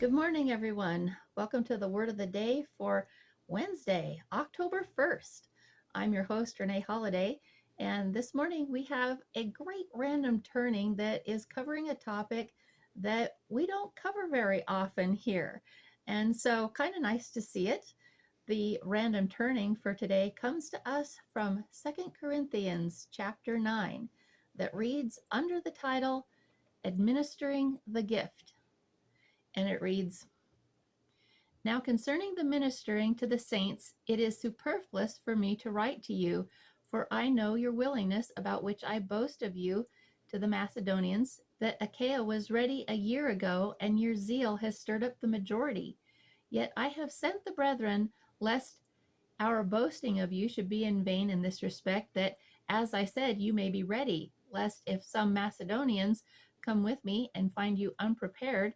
Good morning, everyone. Welcome to the Word of the Day for Wednesday, October 1st. I'm your host, Rene Holaday, and this morning we have a great random turning that is covering a topic that we don't cover very often here. And so, kind of nice to see it. The random turning for today comes to us from 2 Corinthians chapter 9 that reads under the title Administering the Gift. And it reads, Now concerning the ministering to the saints, it is superfluous for me to write to you, for I know your willingness, about which I boast of you to the Macedonians, that Achaia was ready a year ago, and your zeal has stirred up the majority. Yet I have sent the brethren, lest our boasting of you should be in vain in this respect, that, as I said, you may be ready, lest if some Macedonians come with me and find you unprepared,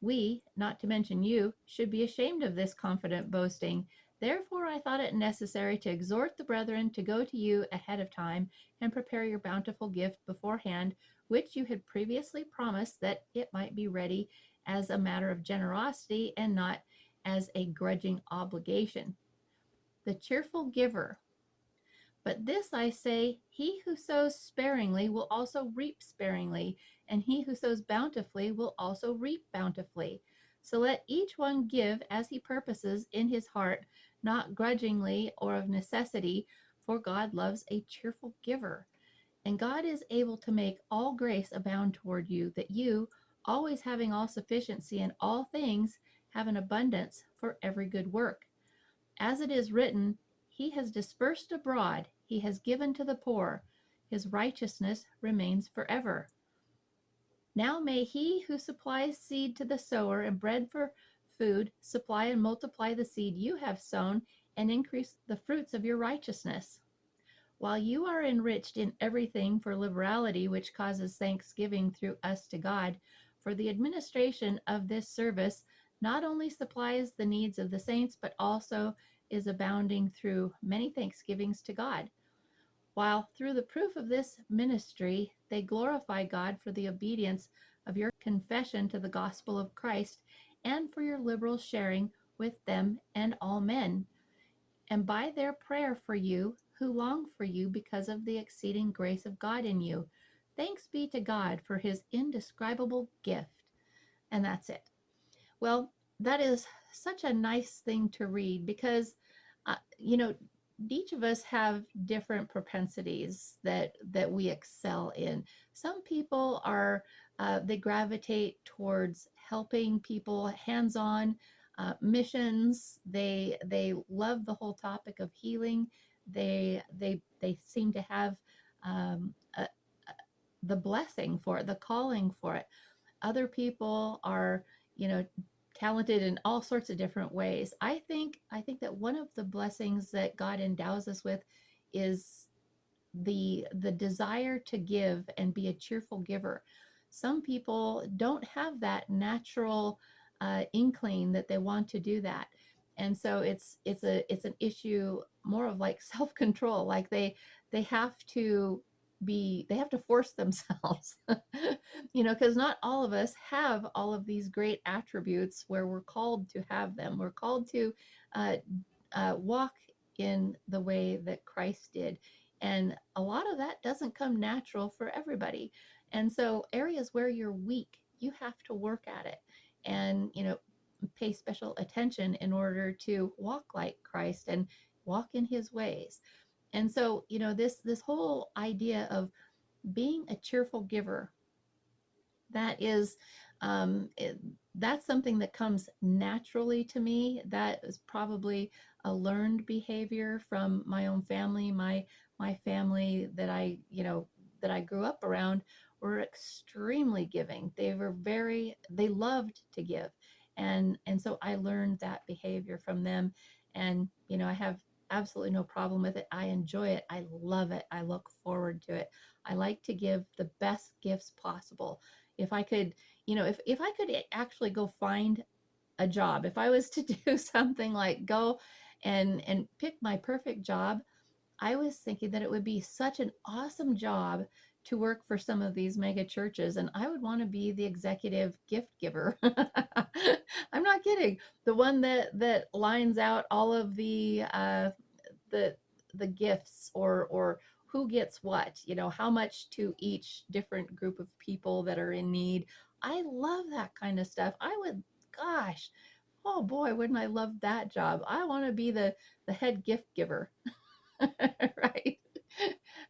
we, not to mention you, should be ashamed of this confident boasting. Therefore I thought it necessary to exhort the brethren to go to you ahead of time and prepare your bountiful gift beforehand, which you had previously promised, that it might be ready as a matter of generosity and not as a grudging obligation. The cheerful giver. But this I say, he who sows sparingly will also reap sparingly, and he who sows bountifully will also reap bountifully. So let each one give as he purposes in his heart, not grudgingly or of necessity, for God loves a cheerful giver. And God is able to make all grace abound toward you, that you, always having all sufficiency in all things, have an abundance for every good work. As it is written, He has dispersed abroad, He has given to the poor, His righteousness remains forever. Now may He who supplies seed to the sower and bread for food supply and multiply the seed you have sown and increase the fruits of your righteousness. While you are enriched in everything for liberality, which causes thanksgiving through us to God, for the administration of this service not only supplies the needs of the saints, but also is abounding through many thanksgivings to God. While through the proof of this ministry they glorify God for the obedience of your confession to the gospel of Christ, and for your liberal sharing with them and all men, and by their prayer for you, who long for you because of the exceeding grace of God in you. Thanks be to God for his indescribable gift. And that's it. Well, that is such a nice thing to read because, uh, you know, each of us have different propensities that we excel in. Some people are they gravitate towards helping people hands-on missions. They love the whole topic of healing. They seem to have um, a, the blessing for it, the calling for it. Other people are, you know, talented in all sorts of different ways. I think that one of the blessings that God endows us with is the desire to give and be a cheerful giver. Some people don't have that natural inkling that they want to do that, and so it's an issue more of like self control. Like they have to they have to force themselves, because not all of us have all of these great attributes where we're called to have them. We're called to uh, walk in the way that Christ did. And a lot of that doesn't come natural for everybody. And so, areas where you're weak, you have to work at it and, pay special attention in order to walk like Christ and walk in his ways. And so, this whole idea of being a cheerful giver, that is that's something that comes naturally to me. That is probably a learned behavior from my own family. My family that I grew up around were extremely giving. They loved to give, and so I learned that behavior from them. And I have absolutely no problem with it. I enjoy it. I love it. I look forward to it. I like to give the best gifts possible. If I could, if I could actually go find a job, if I was to do something like go and pick my perfect job, I was thinking that it would be such an awesome job to work for some of these mega churches, and I would want to be the executive gift giver. I'm not kidding. The one that lines out all of the the gifts, or who gets what, how much to each different group of people that are in need. I love that kind of stuff. I would, gosh, oh boy, wouldn't I love that job. I want to be the head gift giver. Right?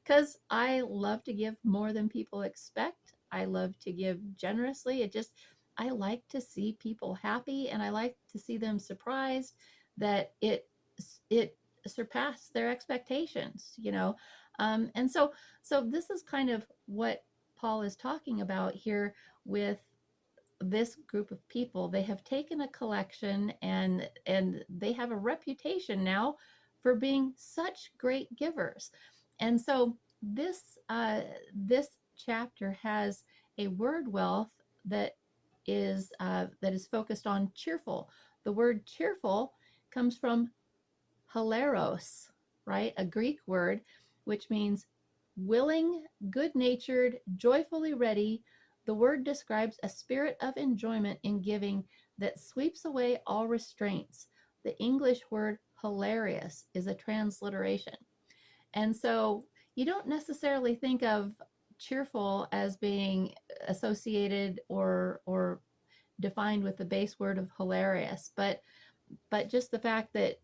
Because I love to give more than people expect. I love to give generously. I like to see people happy, and I like to see them surprised that it surpassed their expectations. And so this is kind of what Paul is talking about here with this group of people. They have taken a collection, and they have a reputation now for being such great givers. And so this chapter has a word wealth that is focused on cheerful. The word cheerful comes from hilaros, right? A Greek word which means willing, good natured, joyfully ready. The word describes a spirit of enjoyment in giving that sweeps away all restraints. The English word hilarious is a transliteration. And so you don't necessarily think of cheerful as being associated or defined with the base word of hilarious, but just the fact that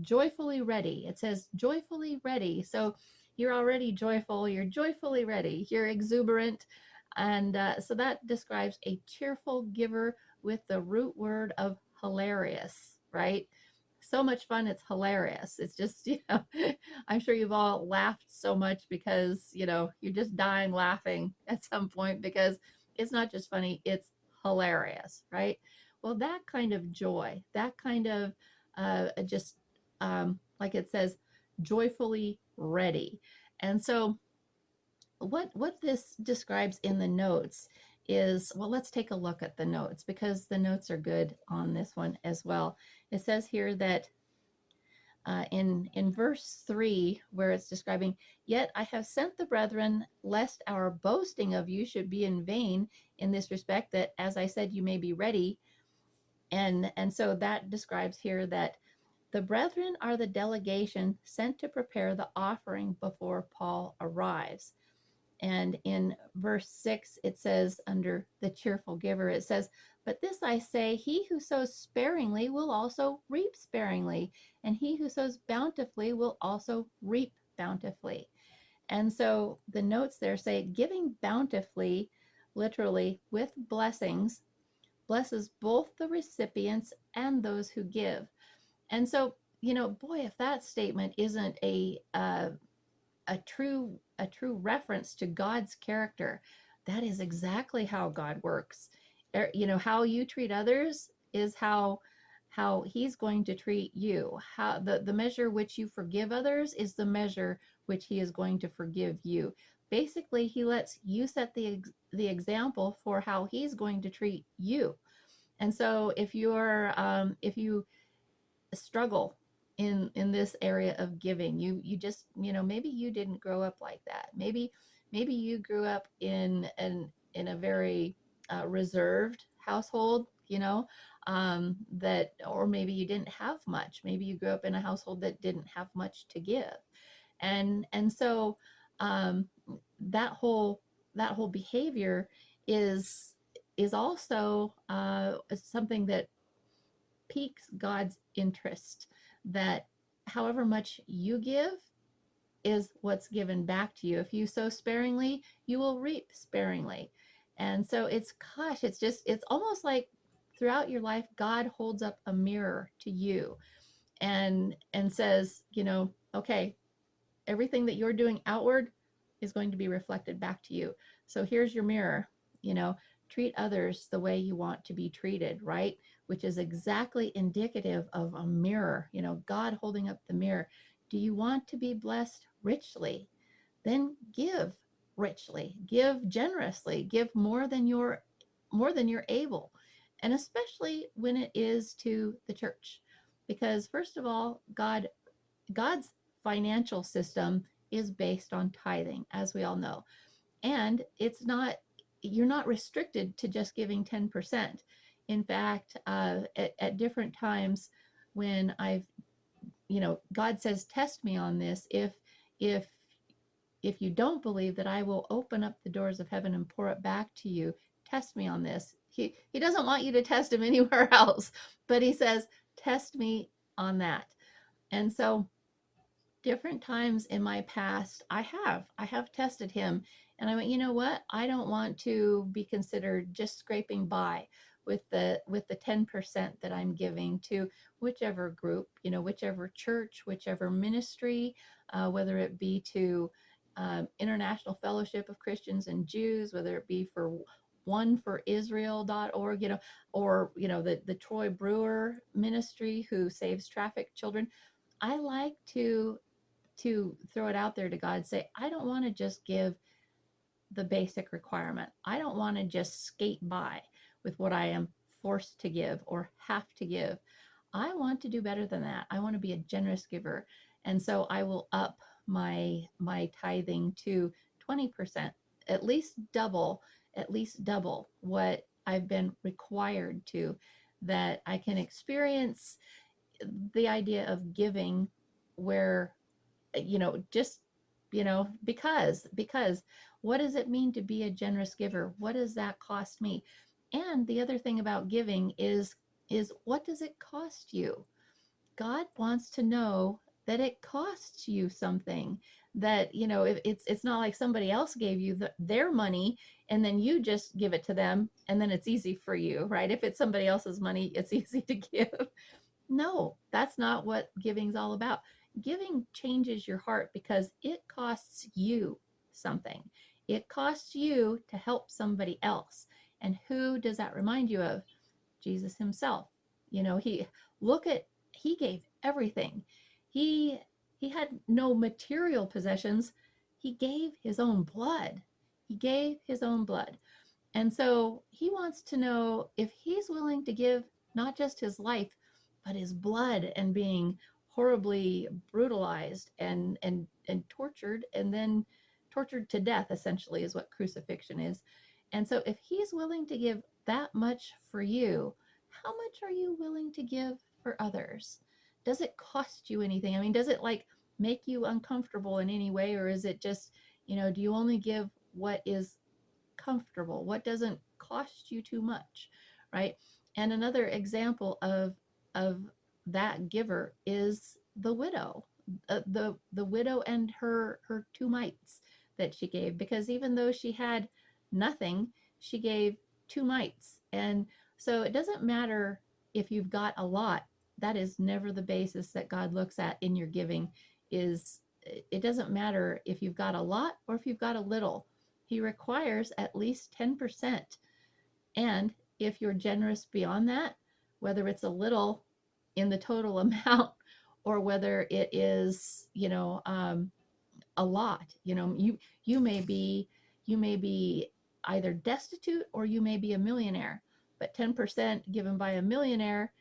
joyfully ready, it says joyfully ready. So you're already joyful, you're joyfully ready, you're exuberant. And so that describes a cheerful giver with the root word of hilarious, right? So much fun, it's hilarious. It's just, I'm sure you've all laughed so much because, you're just dying laughing at some point because it's not just funny, it's hilarious, right? Well, that kind of joy, that kind of just like it says, joyfully ready. And so, what this describes in the notes is, well, let's take a look at the notes because the notes are good on this one as well. It says here that in verse 3, where it's describing, yet I have sent the brethren, lest our boasting of you should be in vain in this respect, that as I said, you may be ready. And so that describes here that the brethren are the delegation sent to prepare the offering before Paul arrives. And in verse 6, it says, under the cheerful giver, it says, but this I say, he who sows sparingly will also reap sparingly, and he who sows bountifully will also reap bountifully. And so the notes there say, giving bountifully, literally with blessings, blesses both the recipients and those who give. And so, boy, if that statement isn't a true reference to God's character, that is exactly how God works. How you treat others is how he's going to treat you. How the measure which you forgive others is the measure which he is going to forgive you. Basically, he lets you set the example for how he's going to treat you. And so if you struggle in this area of giving, you just, maybe you didn't grow up like that. Maybe you grew up in a very reserved household, that, or maybe you didn't have much. Maybe you grew up in a household that didn't have much to give. And so um, that whole behavior is also something that piques God's interest, that however much you give is what's given back to you. If you sow sparingly, you will reap sparingly. And so it's almost like throughout your life, God holds up a mirror to you and says, okay, everything that you're doing outward is going to be reflected back to you. So here's your mirror, you know, treat others the way you want to be treated, right? Which is exactly indicative of a mirror, God holding up the mirror. Do you want to be blessed richly? Then give richly, give generously, give more than you're able. And especially when it is to the church. Because first of all, God's financial system is based on tithing, as we all know. And you're not restricted to just giving 10%. In fact, at different times when God says, test me on this. If if you don't believe that I will open up the doors of heaven and pour it back to you, test me on this. He doesn't want you to test him anywhere else, but he says, test me on that. And so different times in my past, I have tested him, and I went, you know what, I don't want to be considered just scraping by with the 10% that I'm giving to whichever group, whichever church, whichever ministry, whether it be to International Fellowship of Christians and Jews, whether it be for one for Israel.org, or the Troy Brewer ministry who saves trafficked children. I like to throw it out there to God, say, I don't want to just give the basic requirement. I don't want to just skate by with what I am forced to give or have to give. I want to do better than that. I want to be a generous giver. And so I will up my tithing to 20%, at least double what I've been required to, that I can experience the idea of giving where just because what does it mean to be a generous giver? What does that cost me? And the other thing about giving is what does it cost you? God wants to know that it costs you something, that if it's not like somebody else gave you their money and then you just give it to them and then it's easy for you, right? If it's somebody else's money, it's easy to give. No, that's not what giving's all about. Giving changes your heart because it costs you something. It costs you to help somebody else. And who does that remind you of? Jesus himself. He look at he gave everything. He he had no material possessions. He gave his own blood. He gave his own blood. And so he wants to know if he's willing to give not just his life, but his blood, and being horribly brutalized and tortured, and then tortured to death, essentially, is what crucifixion is. And so if he's willing to give that much for you, how much are you willing to give for others? Does it cost you anything? I mean, does it like make you uncomfortable in any way, or is it just, do you only give what is comfortable, what doesn't cost you too much, right? And another example of that giver is the widow, the widow and her two mites that she gave, because even though she had nothing, she gave two mites. And so it doesn't matter if you've got a lot. That is never the basis that God looks at in your giving. Is It doesn't matter if you've got a lot or if you've got a little. He requires at least 10%. And if you're generous beyond that, whether it's a little in the total amount or whether it is, a lot, you may be either destitute or you may be a millionaire. But 10% given by a millionaire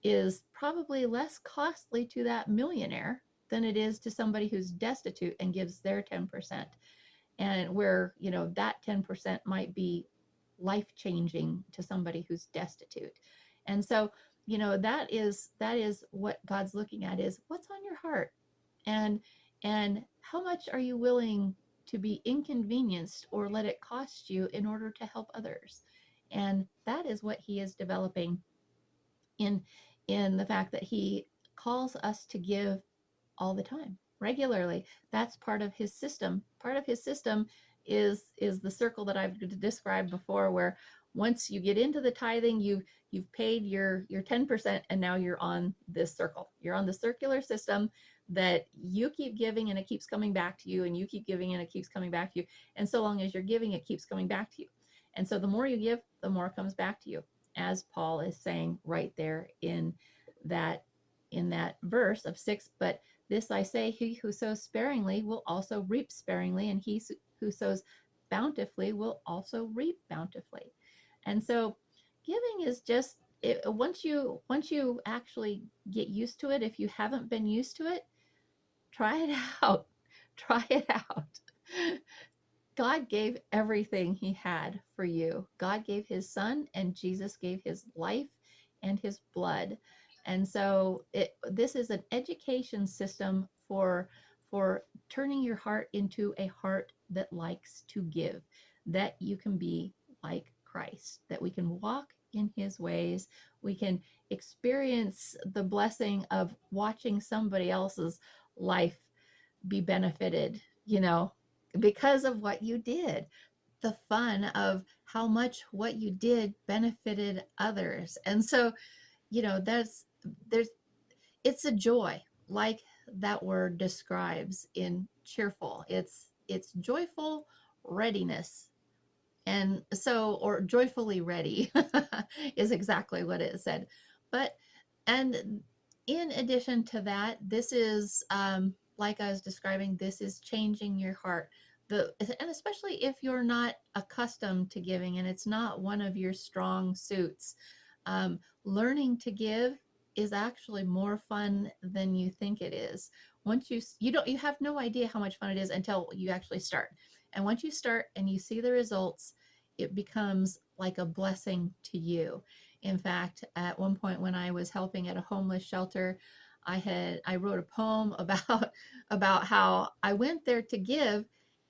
is probably less costly to that millionaire than it is to somebody who's destitute and gives their 10%. And where that 10% might be life changing to somebody who's destitute. And so that is what God's looking at, is what's on your heart, and how much are you willing to be inconvenienced or let it cost you in order to help others. And that is what he is developing in the fact that he calls us to give all the time, regularly. That's part of his system. Part of his system is the circle that I've described before, where once you get into the tithing, you've paid your 10%, and now you're on this circle. You're on the circular system that you keep giving and it keeps coming back to you, and you keep giving and it keeps coming back to you. And so long as you're giving, it keeps coming back to you. And so the more you give, the more comes back to you, as Paul is saying right there that in that verse of 6. But this I say, he who sows sparingly will also reap sparingly, and he who sows bountifully will also reap bountifully. And so giving is just once you actually get used to it, if you haven't been used to it, try it out. Try it out. God gave everything he had for you. God gave his son, and Jesus gave his life and his blood. And so this is an education system for turning your heart into a heart that likes to give, that you can be like Christ, that we can walk in his ways, we can experience the blessing of watching somebody else's life be benefited, because of what you did. The fun of how much what you did benefited others. And so, there's it's a joy, like that word describes in cheerful. It's joyful readiness. And so, or joyfully ready is exactly what it said. But, and in addition to that, this is, like I was describing, this is changing your heart. And especially if you're not accustomed to giving and it's not one of your strong suits, learning to give is actually more fun than you think it is. Once you have no idea how much fun it is until you actually start. And once you start and you see the results, it becomes like a blessing to you. In fact, at one point when I was helping at a homeless shelter, I wrote a poem about about how I went there to give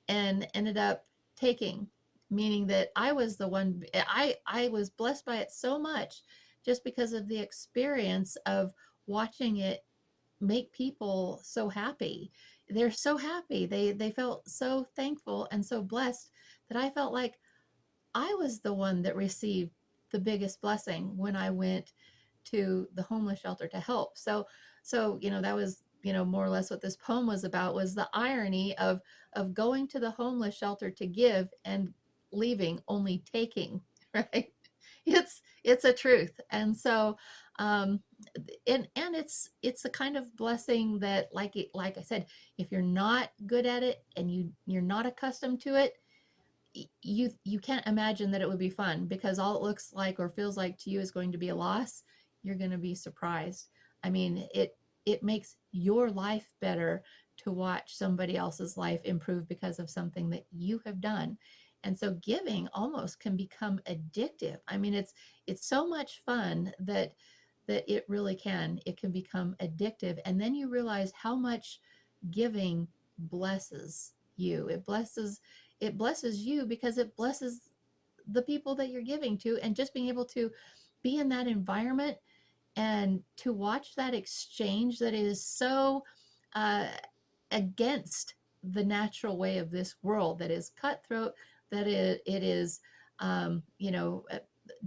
and ended up taking, meaning that I was the one. I was blessed by it so much just because of the experience of watching it make people so happy. They're so happy. They felt so thankful and so blessed that I felt like I was the one that received the biggest blessing when I went to the homeless shelter to help. So that was, more or less what this poem was about, was the irony of going to the homeless shelter to give and leaving only taking, right? It's a truth. And so um and it's the kind of blessing that, like I said, if you're not good at it and you're not accustomed to it, you can't imagine that it would be fun, because all it looks like or feels like to you is going to be a loss. You're going to be surprised. I mean, it makes your life better to watch somebody else's life improve because of something that you have done. And so giving almost can become addictive. I mean, it's so much fun that it can become addictive, and then you realize how much giving blesses you. It blesses you because it blesses the people that you're giving to, and just being able to be in that environment and to watch that exchange that is so uh, against the natural way of this world, that is cutthroat, that it is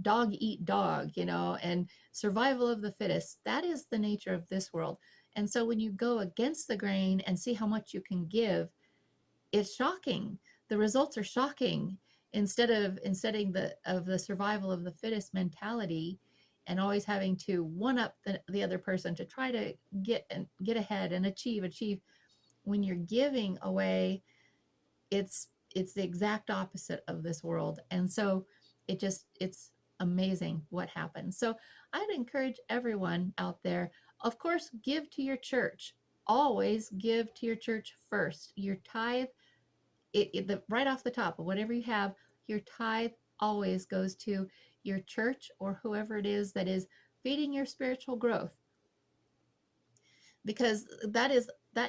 dog eat dog, and survival of the fittest. That is the nature of this world. And so when you go against the grain and see how much you can give, it's shocking. The results are shocking. Instead of the survival of the fittest mentality, and always having to one up the other person to try to get ahead and achieve. When you're giving away, it's the exact opposite of this world. And so it's amazing what happens. So I'd encourage everyone out there, of course, give to your church. Always give to your church first. Your tithe, right off the top of whatever you have, your tithe always goes to your church or whoever it is that is feeding your spiritual growth, because that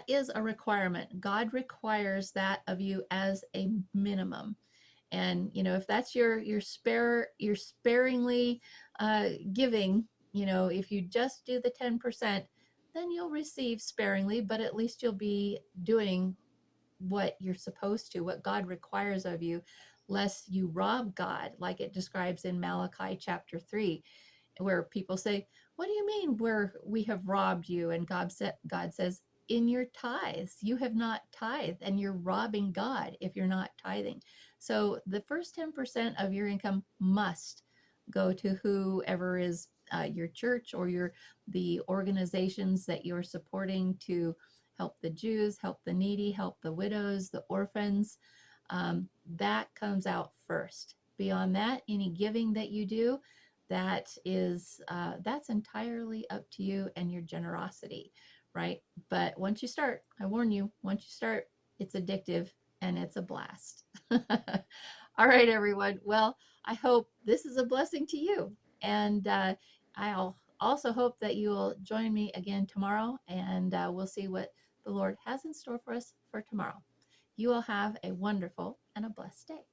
is a requirement. God requires that of you as a minimum. And if that's your sparingly giving, if you just do the 10%, then you'll receive sparingly, but at least you'll be doing what you're supposed to, what God requires of you, lest you rob God, like it describes in Malachi chapter 3, where people say, "What do you mean where we have robbed you?" And God says, "In your tithes, you have not tithed, and you're robbing God if you're not tithing." So the first 10% of your income must go to whoever is your church or the organizations that you're supporting to help the Jews, help the needy, help the widows, the orphans. That comes out first. Beyond that, any giving that you do, that's entirely up to you and your generosity, right? But once you start, I warn you, once you start, it's addictive. and it's a blast. All right, everyone. Well, I hope this is a blessing to you. And I'll also hope that you will join me again tomorrow, and we'll see what the Lord has in store for us for tomorrow. You will have a wonderful and a blessed day.